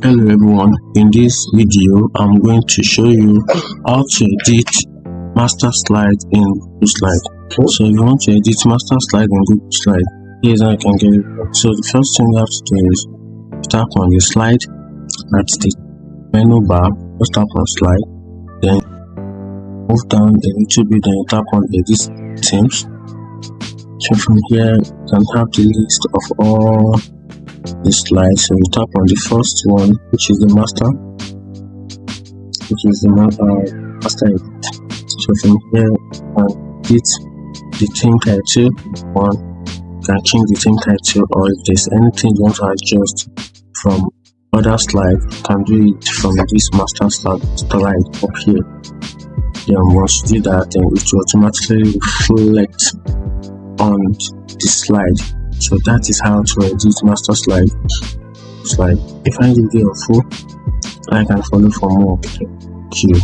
Hello everyone, in this video I'm going to show you how to edit master slide in Google Slide. So if you want to edit master slide in Google Slide, here's how you can get it. So the first thing you have to do is tap on the slide at the menu bar. Just tap on slide, then move down a little bit, then you tap on edit themes. So from here you can have the list of all the slides. So you tap on the first one, which is the master edit. So from here you can edit the theme title one. You can change the theme title, or if there's anything you want to adjust from other slide, you can do it from this master slide up here. Then once you do that, then it will automatically reflect on the slide. So that is how to edit master slide. If I find the video helpful, like and follow for more. Thank you.